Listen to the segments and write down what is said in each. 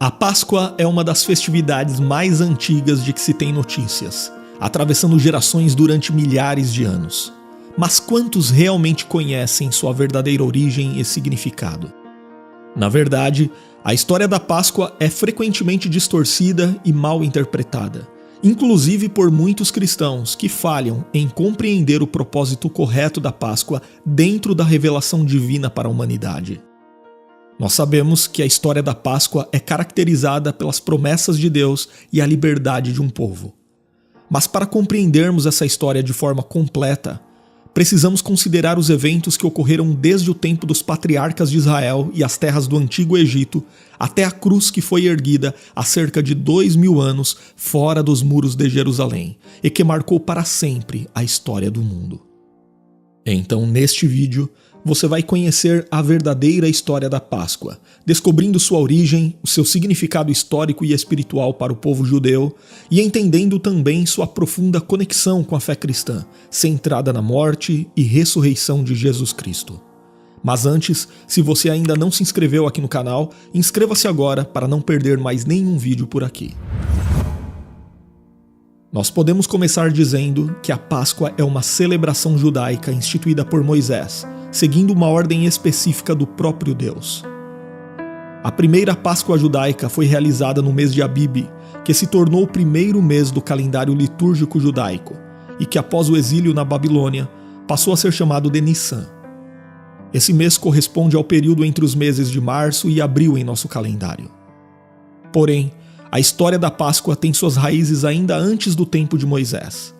A Páscoa é uma das festividades mais antigas de que se tem notícias, atravessando gerações durante milhares de anos. Mas quantos realmente conhecem sua verdadeira origem e significado? Na verdade, a história da Páscoa é frequentemente distorcida e mal interpretada, inclusive por muitos cristãos que falham em compreender o propósito correto da Páscoa dentro da revelação divina para a humanidade. Nós sabemos que a história da Páscoa é caracterizada pelas promessas de Deus e a liberdade de um povo. Mas para compreendermos essa história de forma completa, precisamos considerar os eventos que ocorreram desde o tempo dos patriarcas de Israel e as terras do Antigo Egito até a cruz que foi erguida há cerca de 2000 anos fora dos muros de Jerusalém e que marcou para sempre a história do mundo. Então, neste vídeo, você vai conhecer a verdadeira história da Páscoa, descobrindo sua origem, o seu significado histórico e espiritual para o povo judeu e entendendo também sua profunda conexão com a fé cristã, centrada na morte e ressurreição de Jesus Cristo. Mas antes, se você ainda não se inscreveu aqui no canal, inscreva-se agora para não perder mais nenhum vídeo por aqui. Nós podemos começar dizendo que a Páscoa é uma celebração judaica instituída por Moisés, seguindo uma ordem específica do próprio Deus. A primeira Páscoa judaica foi realizada no mês de Abib, que se tornou o primeiro mês do calendário litúrgico judaico, e que após o exílio na Babilônia, passou a ser chamado de Nissan. Esse mês corresponde ao período entre os meses de março e abril em nosso calendário. Porém, a história da Páscoa tem suas raízes ainda antes do tempo de Moisés.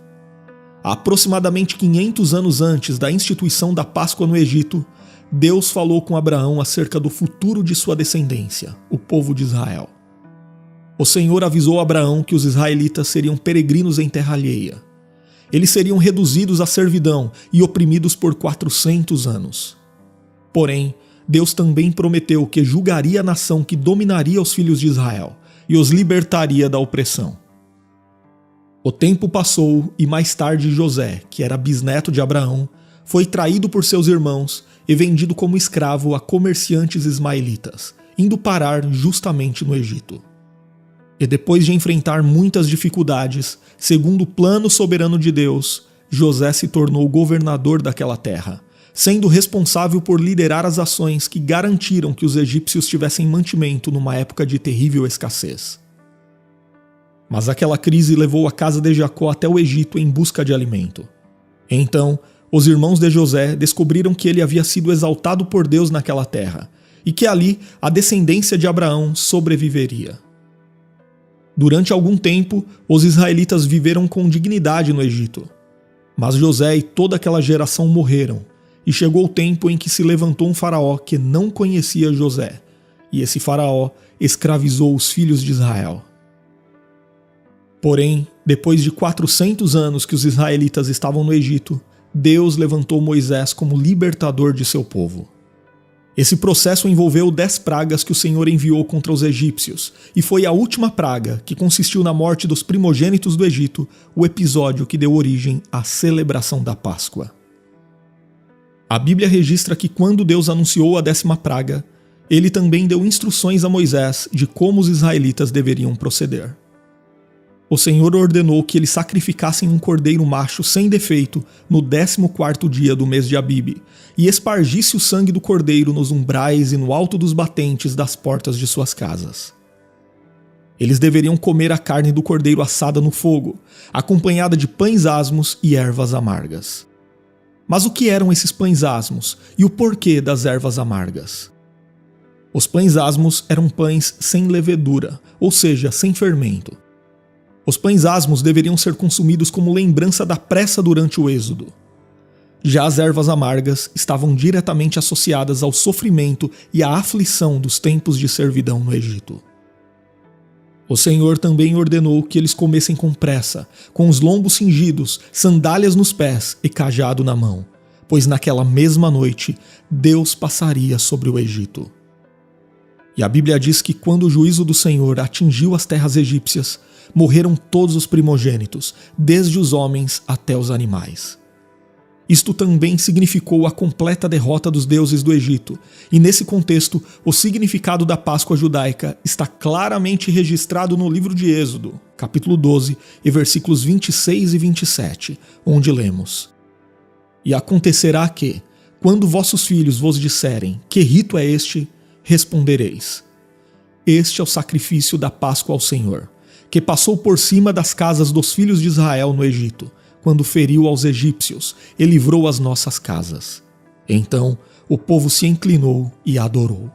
Há aproximadamente 500 anos antes da instituição da Páscoa no Egito, Deus falou com Abraão acerca do futuro de sua descendência, o povo de Israel. O Senhor avisou a Abraão que os israelitas seriam peregrinos em terra alheia. Eles seriam reduzidos à servidão e oprimidos por 400 anos. Porém, Deus também prometeu que julgaria a nação que dominaria os filhos de Israel e os libertaria da opressão. O tempo passou e mais tarde José, que era bisneto de Abraão, foi traído por seus irmãos e vendido como escravo a comerciantes ismaelitas, indo parar justamente no Egito. E depois de enfrentar muitas dificuldades, segundo o plano soberano de Deus, José se tornou governador daquela terra, sendo responsável por liderar as ações que garantiram que os egípcios tivessem mantimento numa época de terrível escassez. Mas aquela crise levou a casa de Jacó até o Egito em busca de alimento. Então, os irmãos de José descobriram que ele havia sido exaltado por Deus naquela terra, e que ali a descendência de Abraão sobreviveria. Durante algum tempo, os israelitas viveram com dignidade no Egito. Mas José e toda aquela geração morreram, e chegou o tempo em que se levantou um faraó que não conhecia José, e esse faraó escravizou os filhos de Israel. Porém, depois de 400 anos que os israelitas estavam no Egito, Deus levantou Moisés como libertador de seu povo. Esse processo envolveu 10 pragas que o Senhor enviou contra os egípcios, e foi a última praga, que consistiu na morte dos primogênitos do Egito, o episódio que deu origem à celebração da Páscoa. A Bíblia registra que quando Deus anunciou a 10ª praga, ele também deu instruções a Moisés de como os israelitas deveriam proceder. O Senhor ordenou que eles sacrificassem um cordeiro macho sem defeito no 14º dia do mês de Abib e espargisse o sangue do cordeiro nos umbrais e no alto dos batentes das portas de suas casas. Eles deveriam comer a carne do cordeiro assada no fogo, acompanhada de pães asmos e ervas amargas. Mas o que eram esses pães asmos e o porquê das ervas amargas? Os pães asmos eram pães sem levedura, ou seja, sem fermento. Os pães asmos deveriam ser consumidos como lembrança da pressa durante o êxodo. Já as ervas amargas estavam diretamente associadas ao sofrimento e à aflição dos tempos de servidão no Egito. O Senhor também ordenou que eles comessem com pressa, com os lombos cingidos, sandálias nos pés e cajado na mão, pois naquela mesma noite Deus passaria sobre o Egito. E a Bíblia diz que quando o juízo do Senhor atingiu as terras egípcias, morreram todos os primogênitos, desde os homens até os animais. Isto também significou a completa derrota dos deuses do Egito, e nesse contexto, o significado da Páscoa judaica está claramente registrado no livro de Êxodo, capítulo 12, e versículos 26 e 27, onde lemos: E acontecerá que, quando vossos filhos vos disserem, que rito é este? Respondereis: Este é o sacrifício da Páscoa ao Senhor, que passou por cima das casas dos filhos de Israel no Egito, quando feriu aos egípcios e livrou as nossas casas. Então o povo se inclinou e adorou.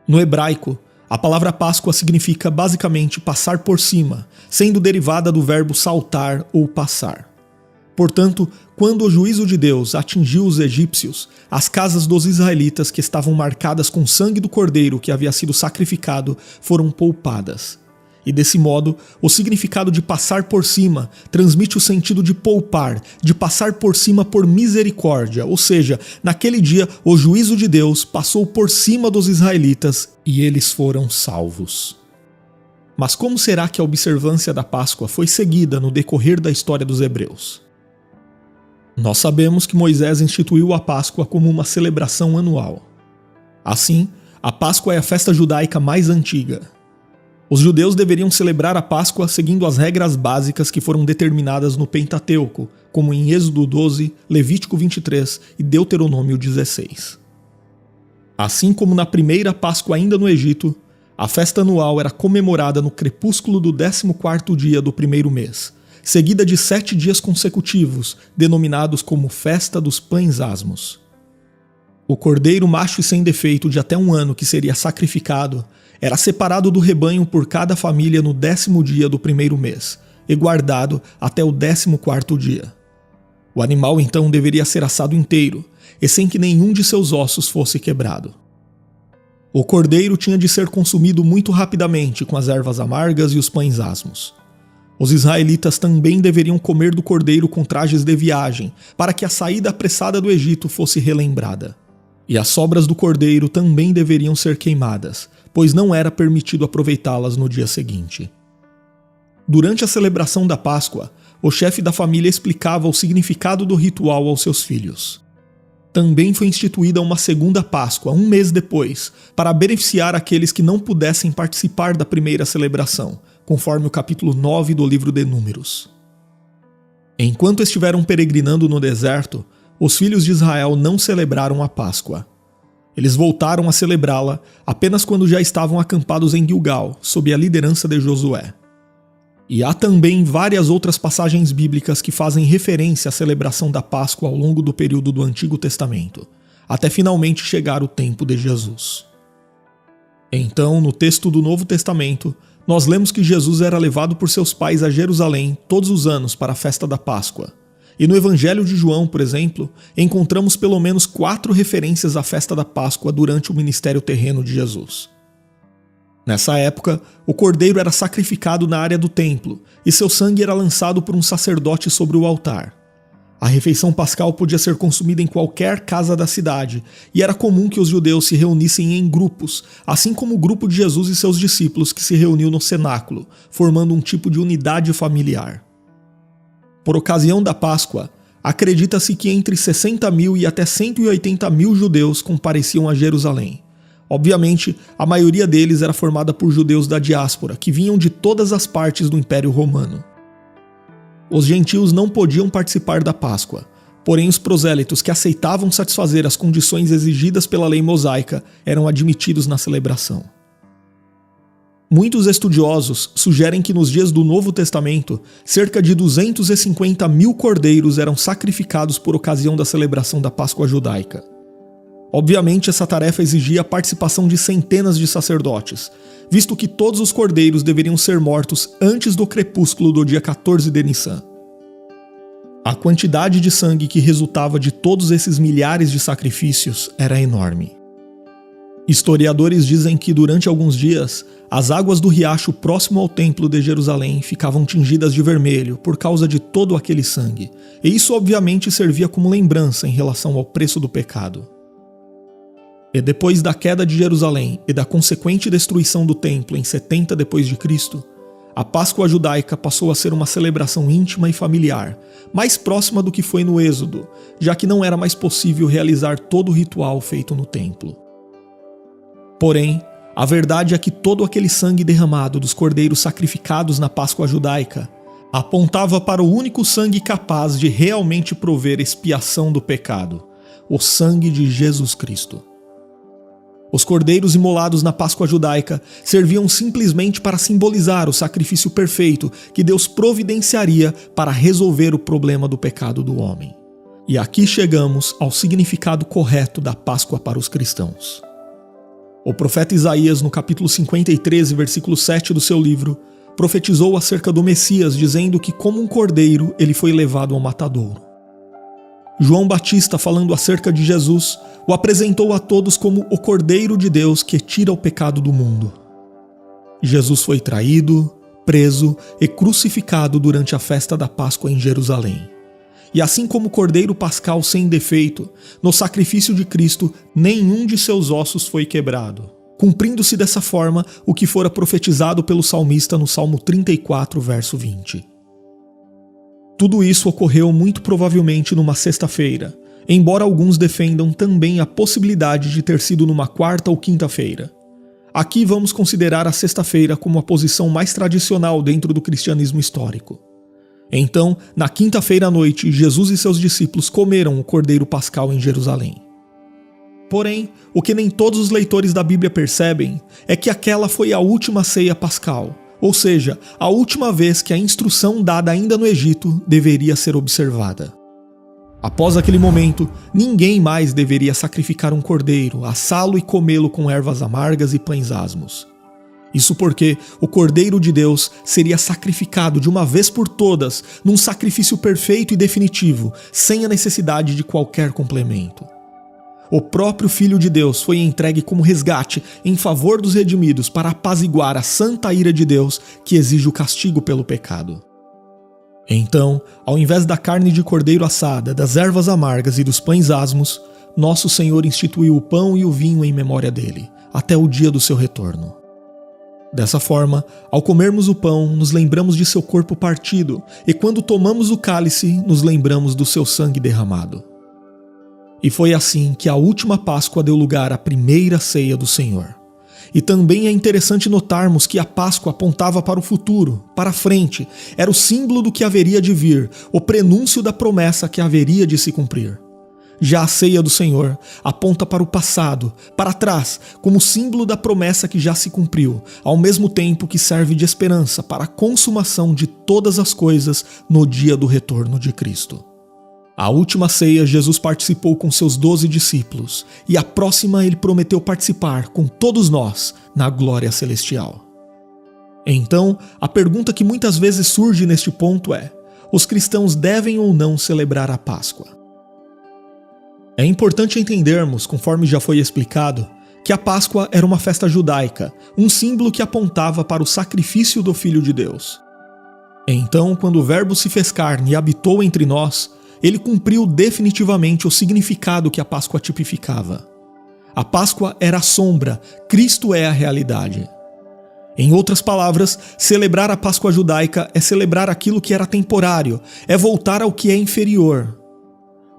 No hebraico, a palavra Páscoa significa basicamente passar por cima, sendo derivada do verbo saltar ou passar. Portanto, quando o juízo de Deus atingiu os egípcios, as casas dos israelitas que estavam marcadas com o sangue do cordeiro que havia sido sacrificado foram poupadas. E desse modo, o significado de passar por cima transmite o sentido de poupar, de passar por cima por misericórdia, ou seja, naquele dia o juízo de Deus passou por cima dos israelitas e eles foram salvos. Mas como será que a observância da Páscoa foi seguida no decorrer da história dos hebreus? Nós sabemos que Moisés instituiu a Páscoa como uma celebração anual. Assim, a Páscoa é a festa judaica mais antiga. Os judeus deveriam celebrar a Páscoa seguindo as regras básicas que foram determinadas no Pentateuco, como em Êxodo 12, Levítico 23 e Deuteronômio 16. Assim como na primeira Páscoa ainda no Egito, a festa anual era comemorada no crepúsculo do 14º dia do primeiro mês, seguida de 7 dias consecutivos, denominados como Festa dos Pães Asmos. O cordeiro macho e sem defeito de até 1 ano que seria sacrificado era separado do rebanho por cada família no 10º dia do primeiro mês e guardado até o 14º dia. O animal então deveria ser assado inteiro e sem que nenhum de seus ossos fosse quebrado. O cordeiro tinha de ser consumido muito rapidamente com as ervas amargas e os pães asmos. Os israelitas também deveriam comer do cordeiro com trajes de viagem para que a saída apressada do Egito fosse relembrada. E as sobras do cordeiro também deveriam ser queimadas, pois não era permitido aproveitá-las no dia seguinte. Durante a celebração da Páscoa, o chefe da família explicava o significado do ritual aos seus filhos. Também foi instituída uma segunda Páscoa, 1 mês depois, para beneficiar aqueles que não pudessem participar da primeira celebração, conforme o capítulo 9 do livro de Números. Enquanto estiveram peregrinando no deserto, os filhos de Israel não celebraram a Páscoa. Eles voltaram a celebrá-la apenas quando já estavam acampados em Gilgal, sob a liderança de Josué. E há também várias outras passagens bíblicas que fazem referência à celebração da Páscoa ao longo do período do Antigo Testamento, até finalmente chegar o tempo de Jesus. Então, no texto do Novo Testamento, nós lemos que Jesus era levado por seus pais a Jerusalém todos os anos para a festa da Páscoa. E no Evangelho de João, por exemplo, encontramos pelo menos 4 referências à festa da Páscoa durante o ministério terreno de Jesus. Nessa época, o cordeiro era sacrificado na área do templo e seu sangue era lançado por um sacerdote sobre o altar. A refeição pascal podia ser consumida em qualquer casa da cidade e era comum que os judeus se reunissem em grupos, assim como o grupo de Jesus e seus discípulos que se reuniu no cenáculo, formando um tipo de unidade familiar. Por ocasião da Páscoa, acredita-se que entre 60 mil e até 180 mil judeus compareciam a Jerusalém. Obviamente, a maioria deles era formada por judeus da diáspora, que vinham de todas as partes do Império Romano. Os gentios não podiam participar da Páscoa, porém os prosélitos que aceitavam satisfazer as condições exigidas pela lei mosaica eram admitidos na celebração. Muitos estudiosos sugerem que nos dias do Novo Testamento, cerca de 250 mil cordeiros eram sacrificados por ocasião da celebração da Páscoa judaica. Obviamente, essa tarefa exigia a participação de centenas de sacerdotes, visto que todos os cordeiros deveriam ser mortos antes do crepúsculo do dia 14 de Nissan. A quantidade de sangue que resultava de todos esses milhares de sacrifícios era enorme. Historiadores dizem que durante alguns dias, as águas do riacho próximo ao templo de Jerusalém ficavam tingidas de vermelho por causa de todo aquele sangue, e isso obviamente servia como lembrança em relação ao preço do pecado. E depois da queda de Jerusalém e da consequente destruição do templo em 70 d.C., A Páscoa judaica passou a ser uma celebração íntima e familiar, mais próxima do que foi no Êxodo, já que não era mais possível realizar todo o ritual feito no templo. Porém, a verdade é que todo aquele sangue derramado dos cordeiros sacrificados na Páscoa judaica apontava para o único sangue capaz de realmente prover expiação do pecado, o sangue de Jesus Cristo. Os cordeiros imolados na Páscoa judaica serviam simplesmente para simbolizar o sacrifício perfeito que Deus providenciaria para resolver o problema do pecado do homem. E aqui chegamos ao significado correto da Páscoa para os cristãos. O profeta Isaías, no capítulo 53, versículo 7 do seu livro, profetizou acerca do Messias, dizendo que, como um cordeiro, ele foi levado ao matadouro. João Batista, falando acerca de Jesus, o apresentou a todos como o Cordeiro de Deus que tira o pecado do mundo. Jesus foi traído, preso e crucificado durante a festa da Páscoa em Jerusalém. E assim como o Cordeiro Pascal sem defeito, no sacrifício de Cristo, nenhum de seus ossos foi quebrado, cumprindo-se dessa forma o que fora profetizado pelo salmista no Salmo 34, verso 20. Tudo isso ocorreu muito provavelmente numa sexta-feira, embora alguns defendam também a possibilidade de ter sido numa quarta ou quinta-feira. Aqui vamos considerar a sexta-feira como a posição mais tradicional dentro do cristianismo histórico. Então, na quinta-feira à noite, Jesus e seus discípulos comeram o Cordeiro Pascal em Jerusalém. Porém, o que nem todos os leitores da Bíblia percebem é que aquela foi a última ceia pascal, ou seja, a última vez que a instrução dada ainda no Egito deveria ser observada. Após aquele momento, ninguém mais deveria sacrificar um cordeiro, assá-lo e comê-lo com ervas amargas e pães asmos. Isso porque o Cordeiro de Deus seria sacrificado de uma vez por todas num sacrifício perfeito e definitivo, sem a necessidade de qualquer complemento. O próprio Filho de Deus foi entregue como resgate em favor dos redimidos para apaziguar a santa ira de Deus que exige o castigo pelo pecado. Então, ao invés da carne de cordeiro assada, das ervas amargas e dos pães asmos, nosso Senhor instituiu o pão e o vinho em memória dele, até o dia do seu retorno. Dessa forma, ao comermos o pão, nos lembramos de seu corpo partido, e quando tomamos o cálice, nos lembramos do seu sangue derramado. E foi assim que a última Páscoa deu lugar à primeira ceia do Senhor. E também é interessante notarmos que a Páscoa apontava para o futuro, para a frente, era o símbolo do que haveria de vir, o prenúncio da promessa que haveria de se cumprir. Já a ceia do Senhor aponta para o passado, para trás, como símbolo da promessa que já se cumpriu, ao mesmo tempo que serve de esperança para a consumação de todas as coisas no dia do retorno de Cristo. A última ceia, Jesus participou com seus 12 discípulos, e a próxima ele prometeu participar com todos nós na glória celestial. Então, a pergunta que muitas vezes surge neste ponto é: os cristãos devem ou não celebrar a Páscoa? É importante entendermos, conforme já foi explicado, que a Páscoa era uma festa judaica, um símbolo que apontava para o sacrifício do Filho de Deus. Então, quando o Verbo se fez carne e habitou entre nós, ele cumpriu definitivamente o significado que a Páscoa tipificava. A Páscoa era a sombra, Cristo é a realidade. Em outras palavras, celebrar a Páscoa judaica é celebrar aquilo que era temporário, é voltar ao que é inferior.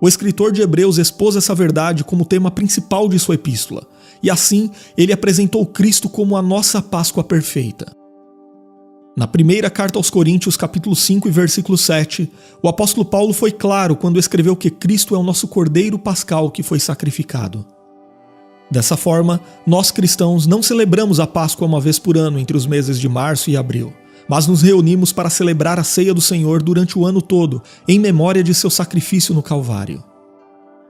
O escritor de Hebreus expôs essa verdade como tema principal de sua epístola, e assim ele apresentou Cristo como a nossa Páscoa perfeita. Na primeira carta aos Coríntios, capítulo 5 e versículo 7, o apóstolo Paulo foi claro quando escreveu que Cristo é o nosso Cordeiro Pascal que foi sacrificado. Dessa forma, nós cristãos não celebramos a Páscoa uma vez por ano entre os meses de março e abril, mas nos reunimos para celebrar a ceia do Senhor durante o ano todo, em memória de seu sacrifício no Calvário.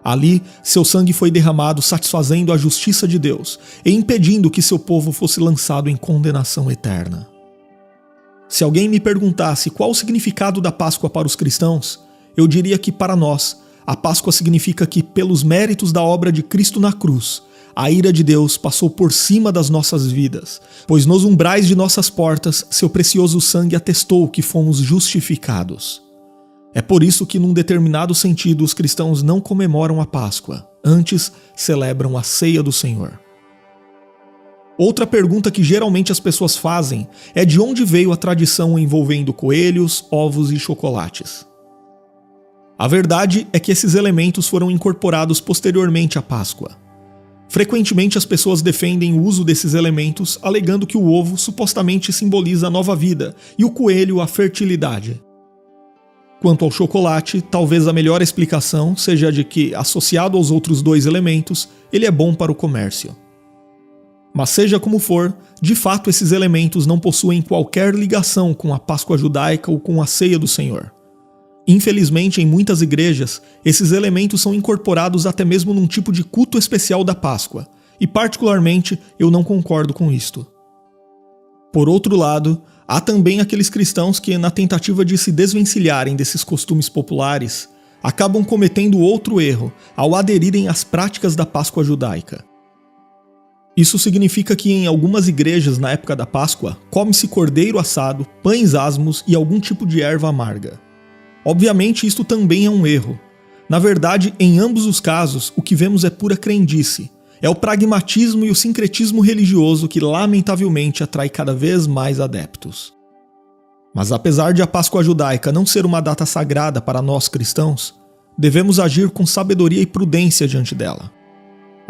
Ali, seu sangue foi derramado satisfazendo a justiça de Deus e impedindo que seu povo fosse lançado em condenação eterna. Se alguém me perguntasse qual o significado da Páscoa para os cristãos, eu diria que para nós, a Páscoa significa que, pelos méritos da obra de Cristo na cruz, a ira de Deus passou por cima das nossas vidas, pois nos umbrais de nossas portas, seu precioso sangue atestou que fomos justificados. É por isso que, num determinado sentido, os cristãos não comemoram a Páscoa, antes celebram a ceia do Senhor. Outra pergunta que geralmente as pessoas fazem é de onde veio a tradição envolvendo coelhos, ovos e chocolates. A verdade é que esses elementos foram incorporados posteriormente à Páscoa. Frequentemente as pessoas defendem o uso desses elementos, alegando que o ovo supostamente simboliza a nova vida e o coelho a fertilidade. Quanto ao chocolate, talvez a melhor explicação seja a de que, associado aos outros dois elementos, ele é bom para o comércio. Mas seja como for, de fato esses elementos não possuem qualquer ligação com a Páscoa judaica ou com a ceia do Senhor. Infelizmente, em muitas igrejas, esses elementos são incorporados até mesmo num tipo de culto especial da Páscoa, e particularmente eu não concordo com isto. Por outro lado, há também aqueles cristãos que, na tentativa de se desvencilharem desses costumes populares, acabam cometendo outro erro ao aderirem às práticas da Páscoa judaica. Isso significa que em algumas igrejas na época da Páscoa, come-se cordeiro assado, pães asmos e algum tipo de erva amarga. Obviamente isto também é um erro. Na verdade, em ambos os casos, o que vemos é pura crendice. É o pragmatismo e o sincretismo religioso que lamentavelmente atrai cada vez mais adeptos. Mas apesar de a Páscoa judaica não ser uma data sagrada para nós cristãos, devemos agir com sabedoria e prudência diante dela.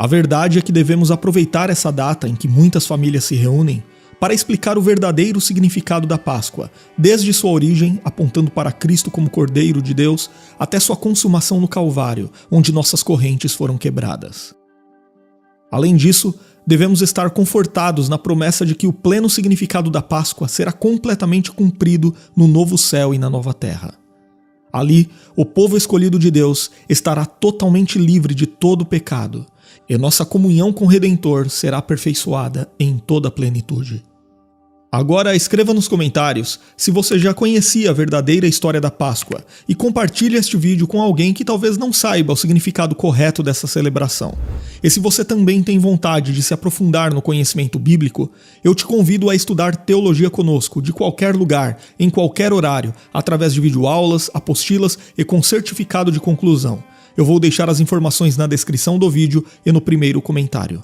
A verdade é que devemos aproveitar essa data em que muitas famílias se reúnem para explicar o verdadeiro significado da Páscoa, desde sua origem, apontando para Cristo como Cordeiro de Deus, até sua consumação no Calvário, onde nossas correntes foram quebradas. Além disso, devemos estar confortados na promessa de que o pleno significado da Páscoa será completamente cumprido no novo céu e na nova terra. Ali, o povo escolhido de Deus estará totalmente livre de todo pecado, e nossa comunhão com o Redentor será aperfeiçoada em toda a plenitude. Agora escreva nos comentários se você já conhecia a verdadeira história da Páscoa e compartilhe este vídeo com alguém que talvez não saiba o significado correto dessa celebração. E se você também tem vontade de se aprofundar no conhecimento bíblico, eu te convido a estudar teologia conosco de qualquer lugar, em qualquer horário, através de videoaulas, apostilas e com certificado de conclusão. Eu vou deixar as informações na descrição do vídeo e no primeiro comentário.